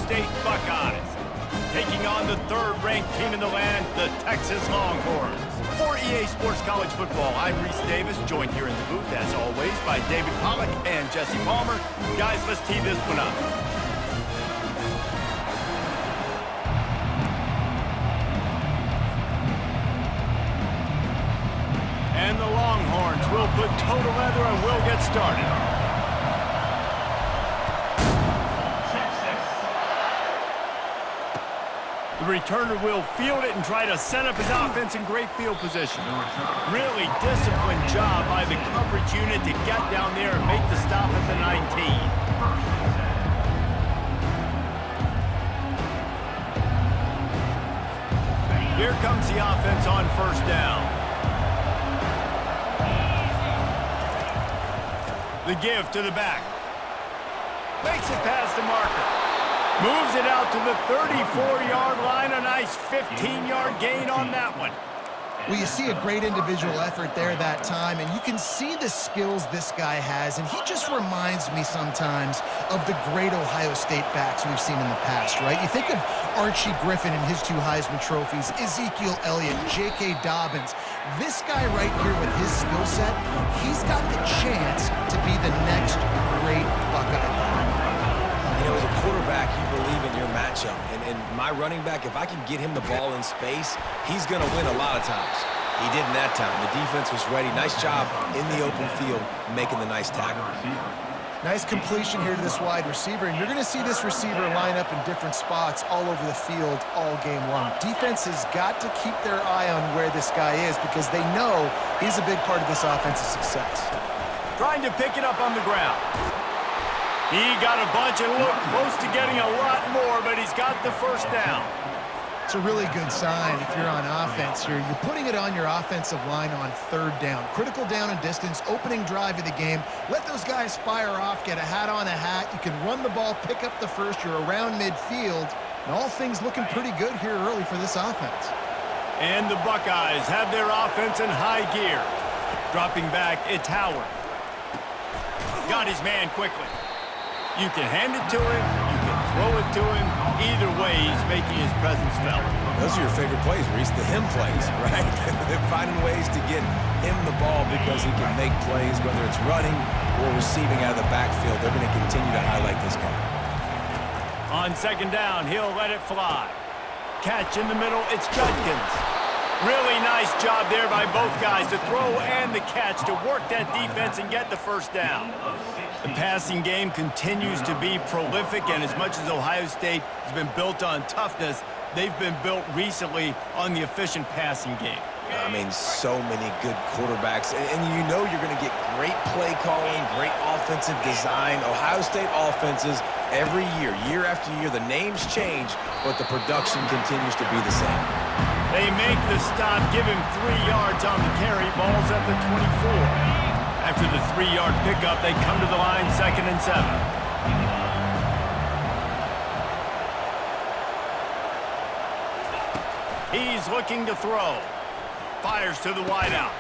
State Buckeyes, taking on the third-ranked team in the land, the Texas Longhorns. For EA Sports College Football, I'm Reese Davis, joined here in the booth, as always, by David Pollack and Jesse Palmer. Guys, let's tee this one up. And the Longhorns will put toe to leather and we'll get started. The returner will field it and try to set up his offense in great field position. Really disciplined job by the coverage unit to get down there and make the stop at the 19. Here comes the offense on first down. The give to the back. Makes it past the marker. Moves it out to the 34-yard line. A nice 15-yard gain on that one. Well, you see a great individual effort there that time, and you can see the skills this guy has, and he just reminds me sometimes of the great Ohio State backs we've seen in the past, right? You think of Archie Griffin and his 2 Heisman trophies, Ezekiel Elliott, J.K. Dobbins. This guy right here with his skill set, he's got the chance to be the next great Buckeye back. You know, as a quarterback, you believe in your matchup. And my running back, if I can get him the ball in space, he's going to win a lot of times. He did in that time. The defense was ready. Nice job in the open field making the nice tackle. Nice completion here to this wide receiver. And you're going to see this receiver line up in different spots all over the field all game long. Defense has got to keep their eye on where this guy is because they know he's a big part of this offensive success. Trying to pick it up on the ground. He got a bunch and looked close to getting a lot more, but he's got the first down. It's a really good sign if you're on offense here. You're putting it on your offensive line on third down. Critical down and distance, opening drive of the game. Let those guys fire off, get a hat on a hat. You can run the ball, pick up the first. You're around midfield. And all things looking pretty good here early for this offense. And the Buckeyes have their offense in high gear. Dropping back, it's Howard. Got his man quickly. You can hand it to him, you can throw it to him. Either way, he's making his presence felt. Those are your favorite plays, Reese, the him plays, right? They're finding ways to get him the ball because he can make plays, whether it's running or receiving out of the backfield. They're going to continue to highlight this guy. On second down, he'll let it fly. Catch in the middle, it's Judkins. Really nice job there by both guys, the throw and the catch to work that defense and get the first down. The passing game continues to be prolific, and as much as Ohio State has been built on toughness, they've been built recently on the efficient passing game. I mean, so many good quarterbacks, and you know you're going to get great play calling, great offensive design. Ohio State offenses every year, year after year, the names change, but the production continues to be the same. They make the stop, give him 3 yards on the carry, ball's at the 24. After the 3-yard pickup, they come to the line, 2nd and 7. He's looking to throw. Fires to the wideout.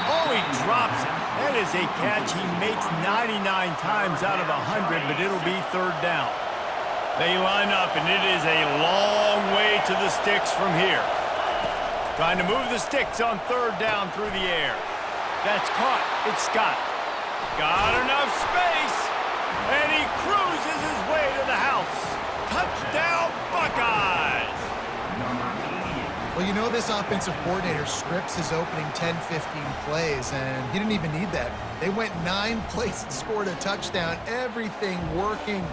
Oh, he drops it. That is a catch he makes 99 times out of 100, but it'll be 3rd down. They line up, and it is a long way to the sticks from here. Trying to move the sticks on 3rd down through the air. That's caught. It's Scott. Got enough space. And he cruises his way to the house. Touchdown, Buckeyes. Well, you know this offensive coordinator scripts his opening 10, 15 plays, and he didn't even need that. They went 9 plays and scored a touchdown. Everything working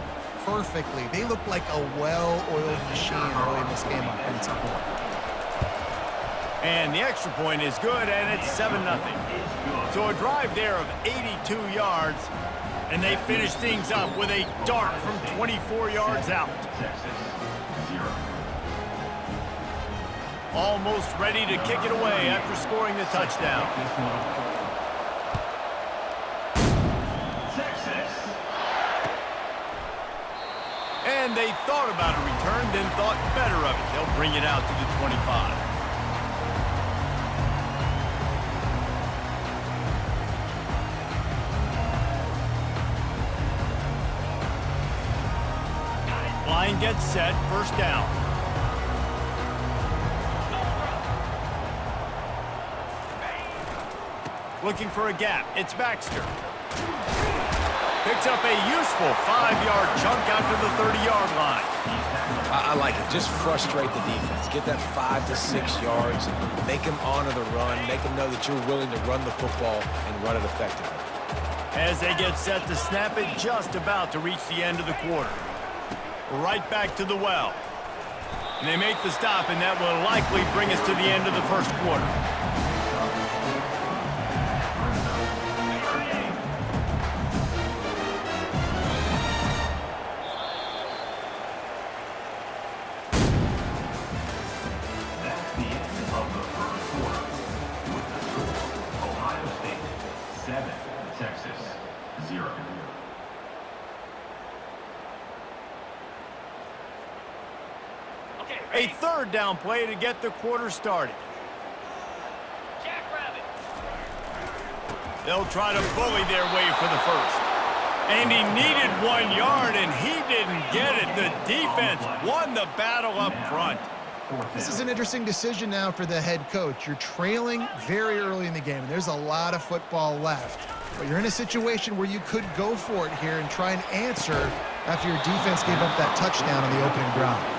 perfectly. They look like a well-oiled machine early in this game offensively. And the extra point is good, and it's 7-0. So a drive there of 82 yards, and they finish things up with a dart from 24 yards out. Almost ready to kick it away after scoring the touchdown. And they thought about a return, then thought better of it. They'll bring it out to the 25. Line gets set, first down. Looking for a gap, it's Baxter. Picks up a useful 5-yard chunk out to the 30-yard line. I like it. Just frustrate the defense. Get that 5 to 6 yards. Make them honor the run. Make them know that you're willing to run the football and run it effectively. As they get set to snap it, just about to reach the end of the quarter. Right back to the well. And they make the stop, and that will likely bring us to the end of the first quarter. A third down play to get the quarter started. They'll try to bully their way for the first. And he needed 1 yard, and he didn't get it. The defense won the battle up front. This is an interesting decision now for the head coach. You're trailing very early in the game, and there's a lot of football left. But you're in a situation where you could go for it here and try and answer after your defense gave up that touchdown on the opening drive.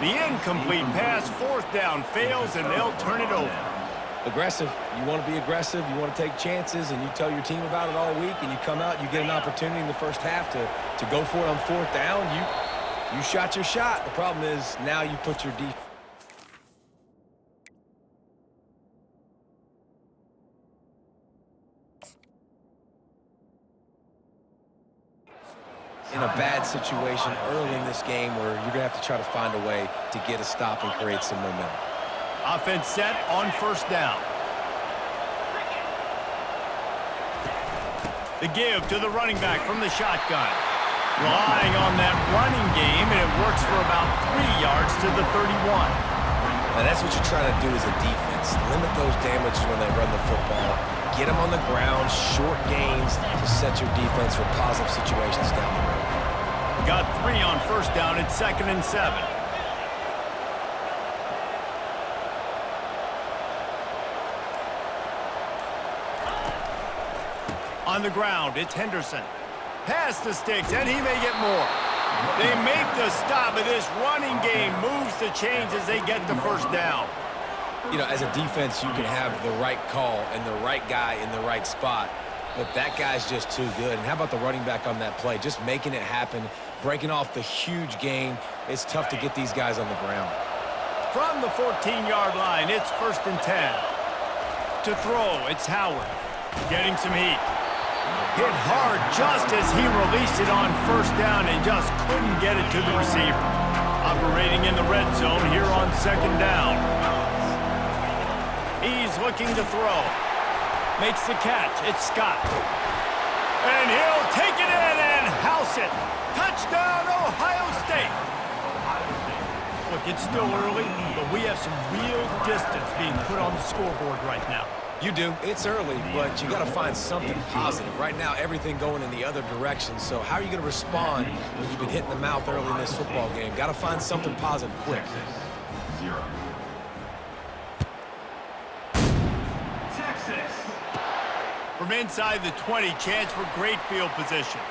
The incomplete pass, fourth down, fails, and they'll turn it over. Aggressive. You want to be aggressive. You want to take chances, and you tell your team about it all week, and you come out and you get an opportunity in the first half to go for it on fourth down. You shot your shot. The problem is now you put your defense. In a bad situation early in this game where you're going to have to try to find a way to get a stop and create some momentum. Offense set on first down. The give to the running back from the shotgun. Relying on that running game, and it works for about 3 yards to the 31. Now that's what you're trying to do as a defense. Limit those damages when they run the football. Get them on the ground, short gains to set your defense for positive situations down the road. Got 3 on first down. It's 2nd and 7. On the ground, it's Henderson. Pass the sticks, and he may get more. They make the stop, but this running game moves the chains as they get the first down. You know, as a defense, you can have the right call and the right guy in the right spot, but that guy's just too good. And how about the running back on that play? Just making it happen, breaking off the huge gain. It's tough to get these guys on the ground. From the 14-yard line, it's 1st and 10. To throw, it's Howard. Getting some heat. Hit hard just as he released it on first down and just couldn't get it to the receiver. Operating in the red zone here on 2nd down. He's looking to throw. Makes the catch. It's Scott. And he'll take it in and house it. Touchdown, Ohio State. Look, it's still early, but we have some real distance being put on the scoreboard right now. You do. It's early, but you got to find something positive. Right now, everything going in the other direction. So how are you going to respond when you've been hit in the mouth early in this football game? Got to find something positive quick. From inside the 20, chance for great field position.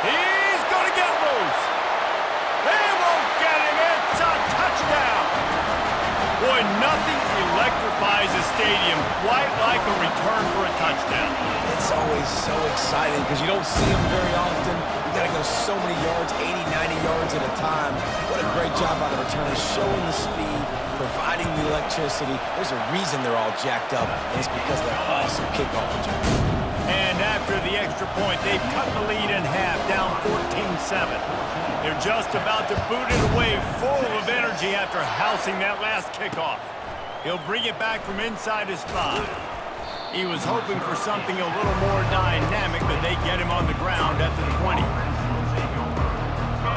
He's going to get loose. They won't get him. It's a touchdown. Boy, nothing electrifies a stadium quite like a return for a touchdown. It's always so exciting because you don't see them very often. You got to go so many yards, 80, 90 yards at a time. What a great job by the returners, showing the speed, providing the electricity. There's a reason they're all jacked up, and it's because of that awesome kickoff return. And after the extra point, they've cut the lead in half, down 14-7. They're just about to boot it away, full of energy after housing that last kickoff. He'll bring it back from inside his 5. He was hoping for something a little more dynamic, but they get him on the ground at the 20.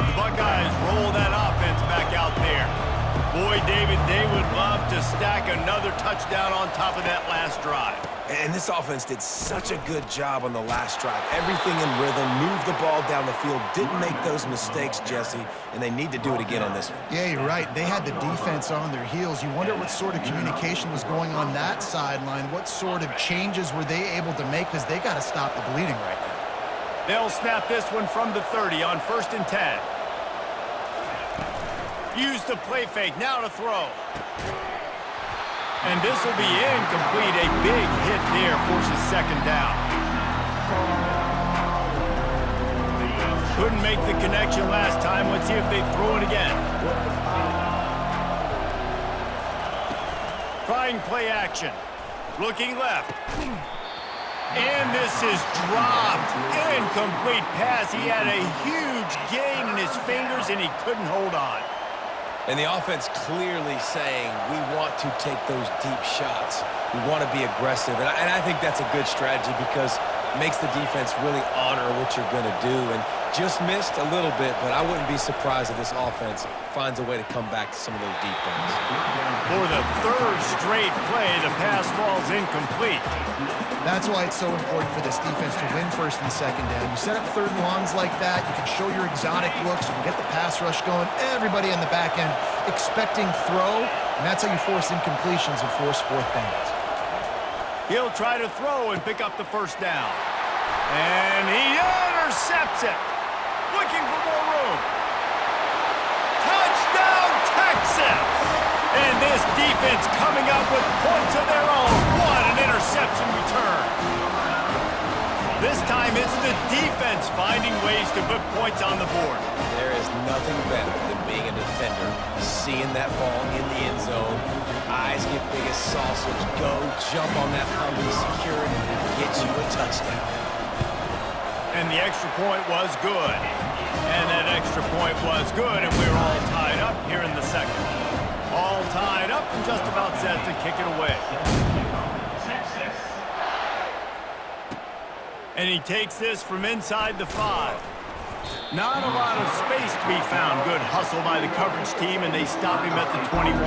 The Buckeyes roll that offense back out there. Boy, David, they would love to stack another touchdown on top of that last drive. And this offense did such a good job on the last drive. Everything in rhythm, moved the ball down the field, didn't make those mistakes, Jesse, and they need to do it again on this one. Yeah, you're right. They had the defense on their heels. You wonder what sort of communication was going on that sideline. What sort of changes were they able to make, because they got to stop the bleeding right now. They'll snap this one from the 30 on 1st and 10. Use the play fake, now to throw. And this will be incomplete. A big hit there forces 2nd down. Couldn't make the connection last time. Let's see if they throw it again. Trying play action. Looking left. And this is dropped. Incomplete pass. He had a huge gain in his fingers, and he couldn't hold on. And the offense clearly saying, we want to take those deep shots. We want to be aggressive. And I think that's a good strategy because it makes the defense really honor what you're going to do. And just missed a little bit, but I wouldn't be surprised if this offense finds a way to come back to some of those deep ones. For the 3rd straight play, the pass falls incomplete. That's why it's so important for this defense to win 1st and 2nd down. You set up 3rd and longs like that, you can show your exotic looks, you can get the pass rush going, everybody in the back end expecting throw, and that's how you force incompletions and force 4th downs. He'll try to throw and pick up the 1st down. And he intercepts it. Looking for more room. Touchdown, Texas! And this defense coming up with points of their own. What an interception return. This time it's the defense finding ways to put points on the board. There is nothing better than being a defender, seeing that ball in the end zone, your eyes get big as saucers, go, jump on that pumpkin, secure it, get you a touchdown. And the extra point was good. And that extra point was good, and we're all tied up here in the 2nd. All tied up and just about set to kick it away. And he takes this from inside the 5. Not a lot of space to be found. Good hustle by the coverage team, and they stop him at the 21.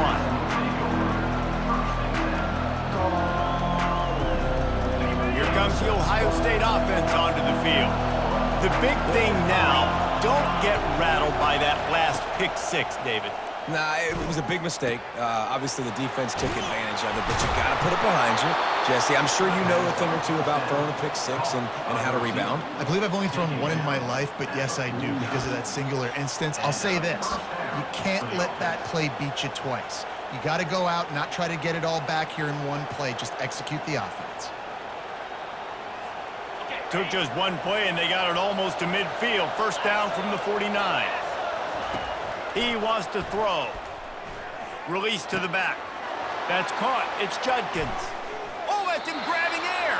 Here comes the Ohio State offense onto the field. The big thing now, don't get rattled by that last pick 6, David. Nah, it was a big mistake. Obviously, the defense took advantage of it, but you got to put it behind you. Jesse, I'm sure you know a thing or two about throwing a pick 6 and how to rebound. I believe I've only thrown one in my life, but yes, I do because of that singular instance. I'll say this. You can't let that play beat you twice. You got to go out and not try to get it all back here in one play. Just execute the offense. Took just one play, and they got it almost to midfield. 1st down from the 49. He wants to throw. Release to the back. That's caught. It's Judkins. Oh, that's him grabbing air.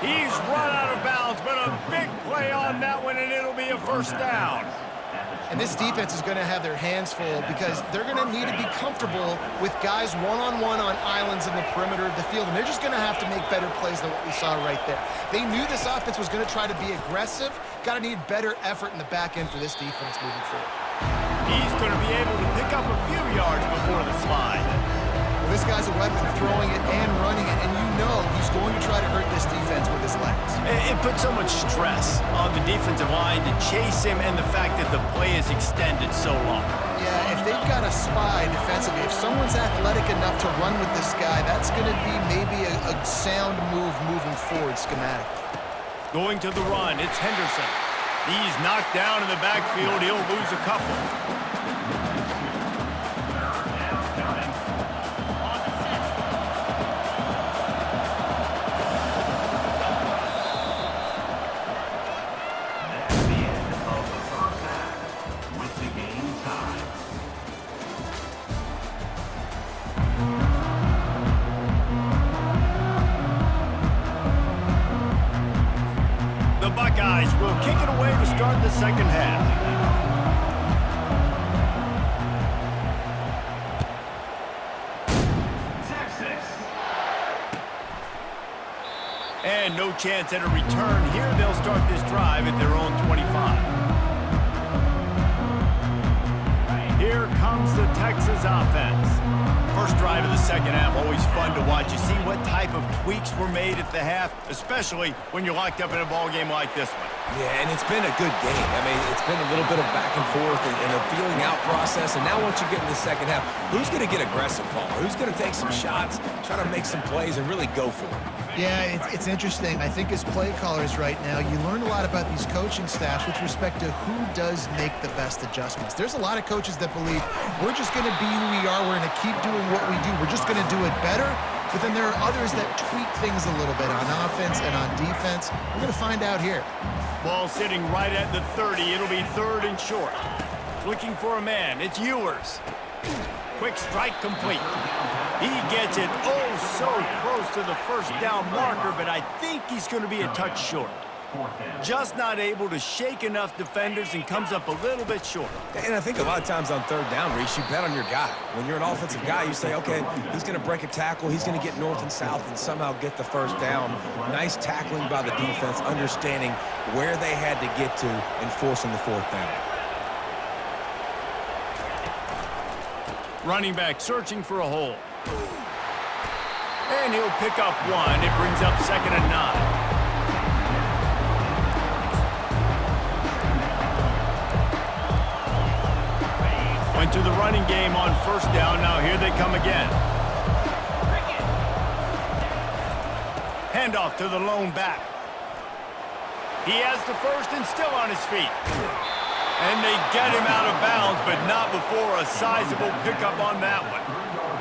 He's run out of bounds, but a big play on that one, and it'll be a 1st down. And this defense is going to have their hands full because they're going to need to be comfortable with guys one-on-one on islands in the perimeter of the field, and they're just going to have to make better plays than what we saw right there. They knew this offense was going to try to be aggressive. Got to need better effort in the back end for this defense moving forward. He's going to be able to pick up a few yards before the slide. Well, this guy's a weapon, throwing it and running it, and you know he's going to try to hurt this defense with his legs. It puts so much stress on the defensive line to chase him, and the fact that the play is extended so long. Yeah, if they've got a spy defensively, if someone's athletic enough to run with this guy, that's going to be maybe a sound move moving forward schematically. Going to the run, it's Henderson. He's knocked down in the backfield. He'll lose a couple. Buckeyes will kick it away to start the 2nd half. Texas. And no chance at a return here. They'll start this drive at their own 25. Here comes the Texas offense. First drive drive of the second half, always fun to watch. You see what type of tweaks were made at the half, especially when you're locked up in a ball game like this one. Yeah, and it's been a good game. I mean, it's been a little bit of back and forth and a feeling out process. And now once you get in the second half, who's going to get aggressive, Paul? Who's going to take some shots, try to make some plays, and really go for it? Yeah, it's interesting. I think as play callers right now, you learn a lot about these coaching staffs with respect to who does make the best adjustments. There's a lot of coaches that believe we're just going to be who we are. We're going to keep doing what we do. We're just going to do it better. But then there are others that tweak things a little bit on offense and on defense. We're going to find out here. Ball sitting right at the 30. It'll be 3rd and short. Looking for a man. It's Ewers. Quick strike complete. He gets it so close to the first down marker, but I think he's going to be a touch short. Just not able to shake enough defenders and comes up a little bit short. And I think a lot of times on 3rd down, Reese, you bet on your guy. When you're an offensive guy, you say, okay, he's going to break a tackle, he's going to get north and south and somehow get the first down. Nice tackling by the defense, understanding where they had to get to and forcing the 4th down. Running back searching for a hole. And he'll pick up 1. It brings up 2nd and 9. Went to the running game on 1st down. Now here they come again. Handoff to the lone back. He has the 1st and still on his feet. And they get him out of bounds, but not before a sizable pickup on that one.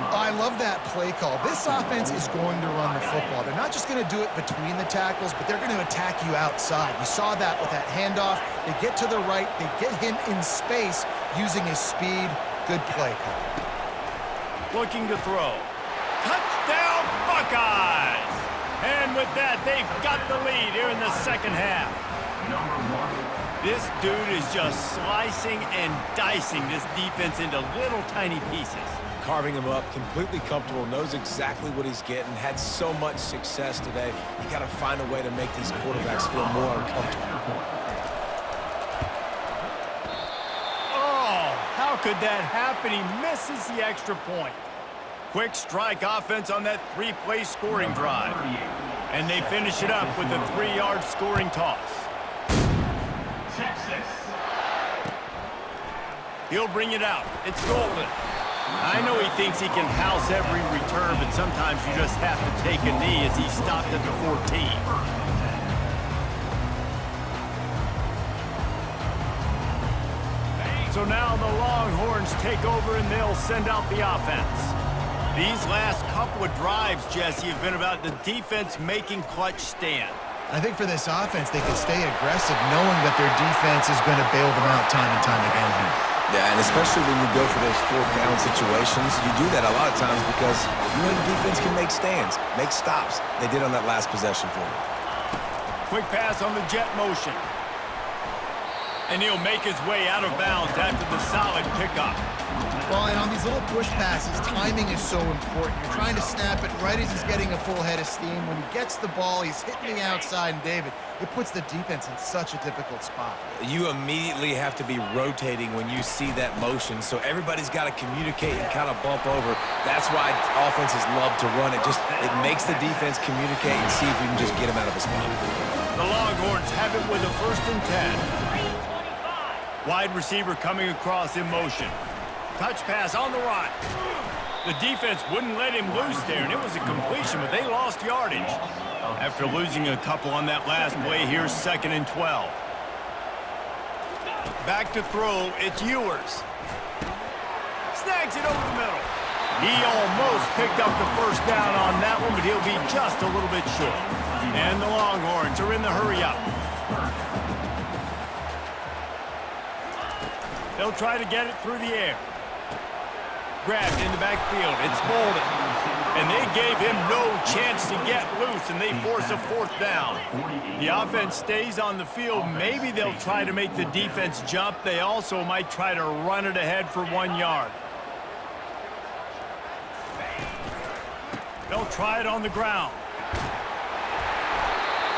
I love that play call. This offense is going to run the football. They're not just going to do it between the tackles, but they're going to attack you outside. You saw that with that handoff. They get to the right. They get him in space using his speed. Good play call. Looking to throw. Touchdown, Buckeyes! And with that, they've got the lead here in the second half. This dude is just slicing and dicing this defense into little tiny pieces. Carving him up, completely comfortable, knows exactly what he's getting, had so much success today. You got to find a way to make these quarterbacks feel more uncomfortable. Oh, how could that happen? He misses the extra point. Quick strike offense on that 3-play scoring drive. And they finish it up with a 3-yard scoring toss. He'll bring it out. It's Golden. I know he thinks he can house every return, but sometimes you just have to take a knee as he stopped at the 14. So now the Longhorns take over and they'll send out the offense. These last couple of drives, Jesse, have been about the defense making clutch stand. I think for this offense, they can stay aggressive knowing that their defense is going to bail them out time and time again here. Yeah, and especially when you go for those 4th down situations, you do that a lot of times because you know the defense can make stands, make stops. They did on that last possession for you. Quick pass on the jet motion. And he'll make his way out of bounds after the solid pickup. Well, and on these little push passes, timing is so important. You're trying to snap it right as he's getting a full head of steam. When he gets the ball, he's hitting the outside, and David, it puts the defense in such a difficult spot. You immediately have to be rotating when you see that motion, so everybody's got to communicate and kind of bump over. That's why offenses love to run it. It makes the defense communicate and see if you can just get him out of a spot. The Longhorns have it with a 1st and 10. Wide receiver coming across in motion. Touch pass on the right. The defense wouldn't let him loose there, and it was a completion, but they lost yardage. After losing a couple on that last play, here's 2nd and 12. Back to throw, it's Ewers. Snags it over the middle. He almost picked up the first down on that one, but he'll be just a little bit short. And the Longhorns are in the hurry-up. They'll try to get it through the air. Grabbed in the backfield. It's Bolden. And they gave him no chance to get loose, and they force a 4th down. The offense stays on the field. Maybe they'll try to make the defense jump. They also might try to run it ahead for 1 yard. They'll try it on the ground.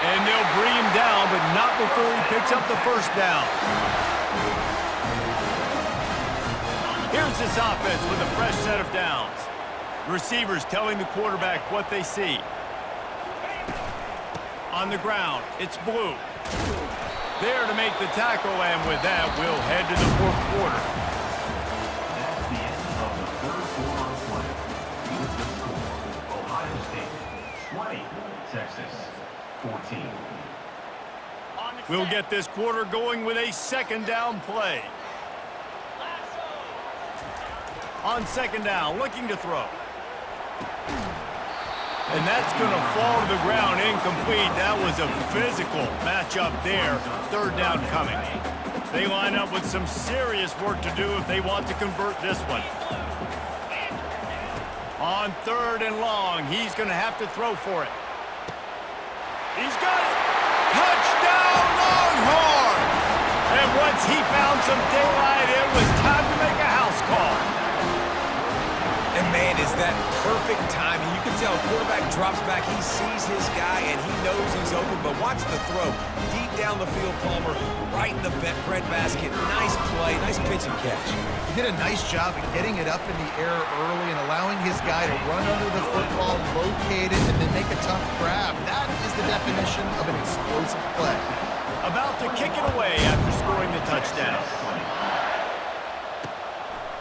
And they'll bring him down, but not before he picks up the first down. Here's this offense with a fresh set of downs. Receivers telling the quarterback what they see. On the ground, it's Blue. There to make the tackle, and with that, we'll head to the fourth quarter. That's the end of the third quarter of play. With the score, Ohio State 20, Texas 14. We'll get this quarter going with a second down play. On second down, looking to throw. And that's going to fall to the ground incomplete. That was a physical matchup there. Third down coming. They line up with some serious work to do if they want to convert this one. On third and long, he's going to have to throw for it. He's got it. Touchdown, Longhorns! And once he found some daylight, it was time to make a house call. And man, is that perfect timing. You can tell quarterback drops back, he sees his guy, and he knows he's open, but watch the throw. Deep down the field, Palmer, right in the bread basket. Nice play, nice pitch and catch. He did a nice job of getting it up in the air early and allowing his guy to run under the football, locate it, and then make a tough grab. That is the definition of an explosive play. About to kick it away after scoring the touchdown.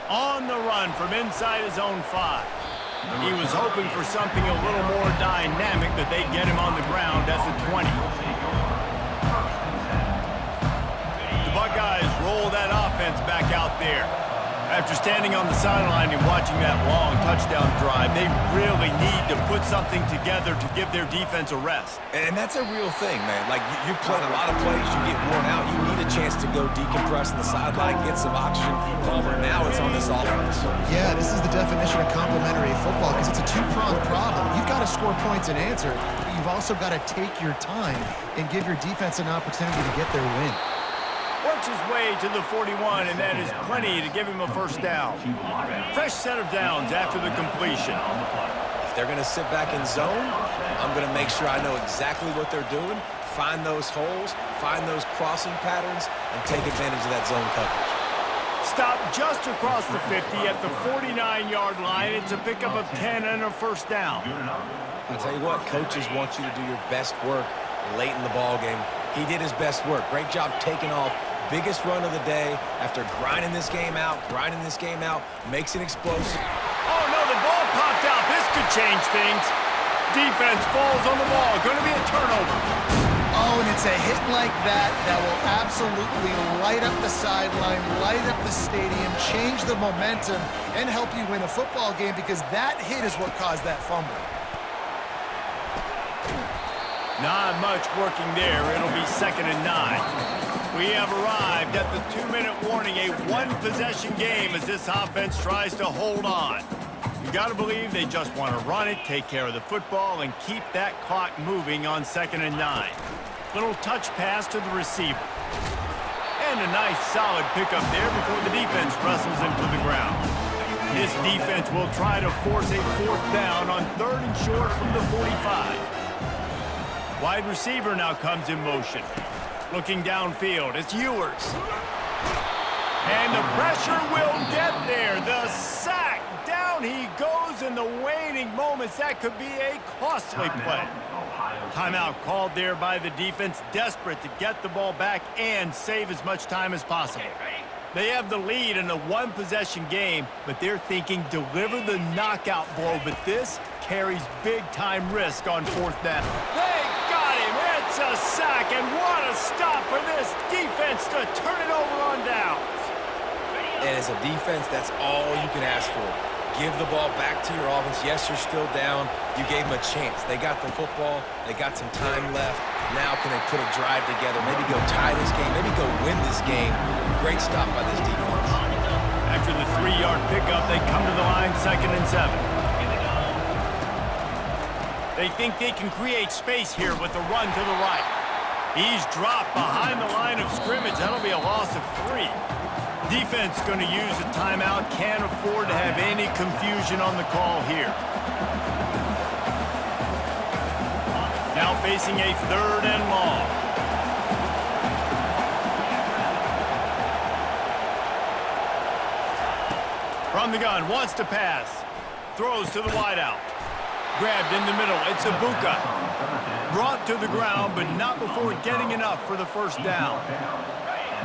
On the run from inside his own 5. He was hoping for something a little more dynamic, but they get him on the ground at the 20. The Buckeyes roll that offense back out there. After standing on the sideline and watching that long touchdown drive, they really need to put something together to give their defense a rest. And that's a real thing, man. Like, you played a lot of plays, you get worn out, you need a chance to go decompress on the sideline, get some oxygen. Palmer, now it's on this offense. Yeah, this is the definition of complementary football because it's a two-pronged problem. You've got to score points and answer, but you've also got to take your time and give your defense an opportunity to get their win. Works his way to the 41, and that is plenty to give him a first down. Fresh set of downs after the completion. If they're going to sit back in zone, I'm going to make sure I know exactly what they're doing, find those holes, find those crossing patterns, and take advantage of that zone coverage. Stop just across the 50 at the 49-yard line. It's a pickup of 10 and a first down. I'll tell you what, coaches want you to do your best work late in the ball game. He did his best work. Great job taking off. Biggest run of the day after grinding this game out, makes it explosive. Oh, no, the ball popped out. This could change things. Defense falls on the ball. Going to be a turnover. Oh, and it's a hit like that that will absolutely light up the sideline, light up the stadium, change the momentum, and help you win a football game because that hit is what caused that fumble. Not much working there. It'll be 2nd and 9. We have arrived at the 2-minute warning, a one-possession game as this offense tries to hold on. You got to believe they just want to run it, take care of the football, and keep that clock moving on 2nd and 9. Little touch pass to the receiver. And a nice solid pickup there before the defense wrestles him to the ground. This defense will try to force a 4th down on 3rd and short from the 45. Wide receiver now comes in motion. Looking downfield, it's Ewers. And the pressure will get there. The sack. Down he goes in the waning moments. That could be a costly play. Timeout called there by the defense, desperate to get the ball back and save as much time as possible. They have the lead in a one-possession game, but they're thinking deliver the knockout blow, but this carries big-time risk on 4th down. They got him! It's a sack, and what a stop for this defense to turn it over on downs. And as a defense, that's all you can ask for. Give the ball back to your offense. Yes, you're still down. You gave them a chance. They got the football. They got some time left. Now can they put a drive together? Maybe go tie this game. Maybe go win this game. Great stop by this defense. After the 3-yard pickup, they come to the line 2nd and 7. They think they can create space here with a run to the right. He's dropped behind the line of scrimmage. That'll be a loss of 3. Defense going to use a timeout. Can't afford to have any confusion on the call here. Now facing a 3rd and long. From the gun, wants to pass. throws to the wideout. Grabbed in the middle. It's Ibuka. Brought to the ground, but not before getting enough for the first down.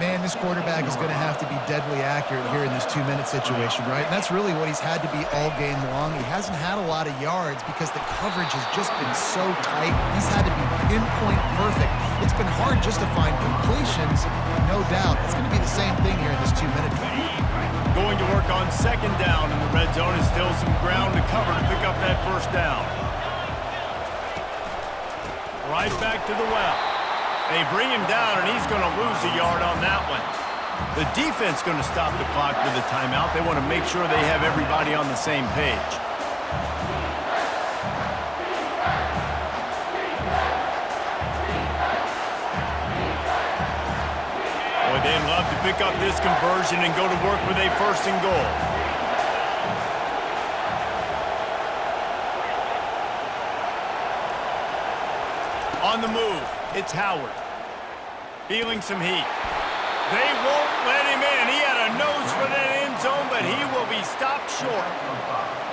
Man, this quarterback is going to have to be deadly accurate here in this 2-minute situation, right? And that's really what he's had to be all game long. He hasn't had a lot of yards because the coverage has just been so tight. He's had to be pinpoint perfect. It's been hard just to find completions, no doubt. It's going to be the same thing here in this 2-minute drill. Going to work on second down, and the red zone is still some ground to cover to pick up that first down. Right back to the well. They bring him down, and he's going to lose a yard on that one. The defense going to stop the clock with a timeout. They want to make sure they have everybody on the same page. Boy, they'd love to pick up this conversion and go to work with a first and goal. On the move, it's Howard. Feeling some heat. They won't let him in. He had a nose for that end zone, but he will be stopped short.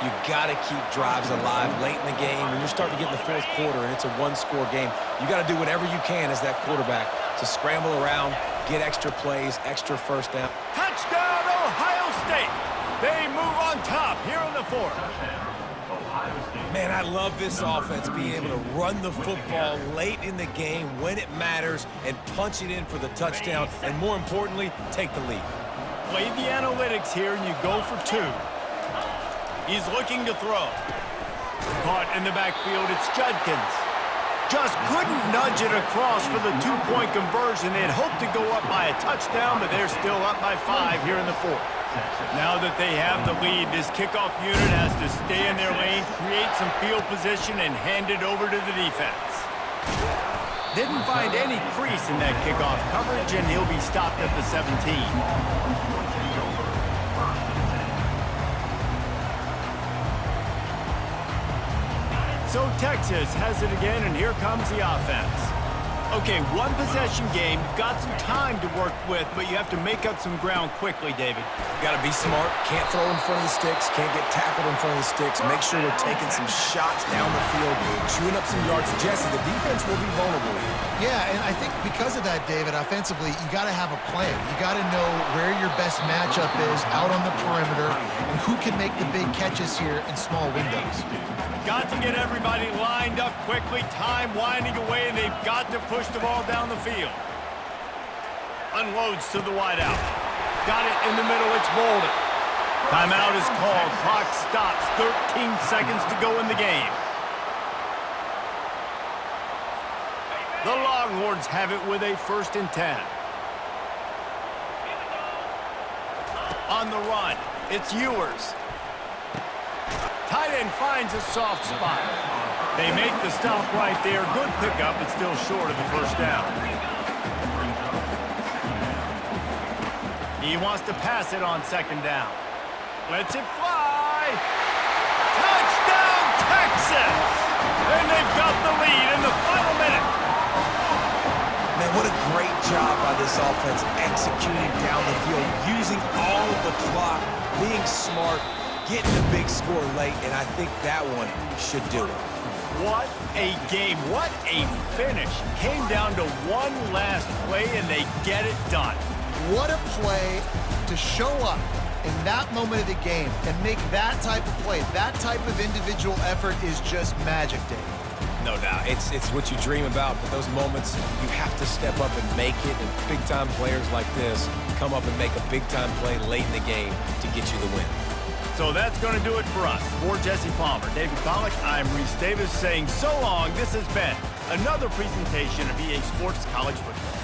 You got to keep drives alive late in the game. When you're starting to get in the fourth quarter and it's a one-score game, you got to do whatever you can as that quarterback to scramble around, get extra plays, extra first down. Touchdown, Ohio State. They move on top here in the fourth. Man, I love this offense being able to run the football late in the game when it matters and punch it in for the touchdown and, more importantly, take the lead. Play the analytics here and you go for two. He's looking to throw. Caught in the backfield, it's Judkins. Just couldn't nudge it across for the two-point conversion. They had hoped to go up by a touchdown, but they're still up by 5 here in the fourth. Now that they have the lead, this kickoff unit has to stay in their lane, create some field position, and hand it over to the defense. Didn't find any crease in that kickoff coverage, and he'll be stopped at the 17. So Texas has it again, and here comes the offense. Okay, one possession game. You've got some time to work with, but you have to make up some ground quickly, David. Got to be smart. Can't throw in front of the sticks. Can't get tackled in front of the sticks. Make sure we're taking some shots down the field, chewing up some yards. Jesse, the defense will be vulnerable here. Yeah, and I think because of that, David, offensively, you got to have a plan. You got to know where your best matchup is out on the perimeter and who can make the big catches here in small windows. Got to get everybody lined up quickly. Time winding away, and they've got to push the ball down the field. Unloads to the wideout. Got it in the middle. It's Bolden. Timeout is called. Clock stops. 13 seconds to go in the game. The Longhorns have it with a 1st and 10. On the run, it's Ewers. Tight end finds a soft spot. They make the stop right there. Good pickup, but still short of the first down. He wants to pass it on second down. Lets it fly. Touchdown, Texas! And they've got the lead in the final minute. Man, what a great job by this offense executing down the field, using all of the clock, being smart, getting the big score late, and I think that one should do it. What a game. What a finish. Came down to one last play, and they get it done. What a play to show up in that moment of the game and make that type of play. That type of individual effort is just magic, Dave. No doubt. It's what you dream about, but those moments, you have to step up and make it, and big-time players like this come up and make a big-time play late in the game to get you the win. So that's going to do it for us. For Jesse Palmer, David Pollack, I'm Reese Davis saying so long. This has been another presentation of EA Sports College Football.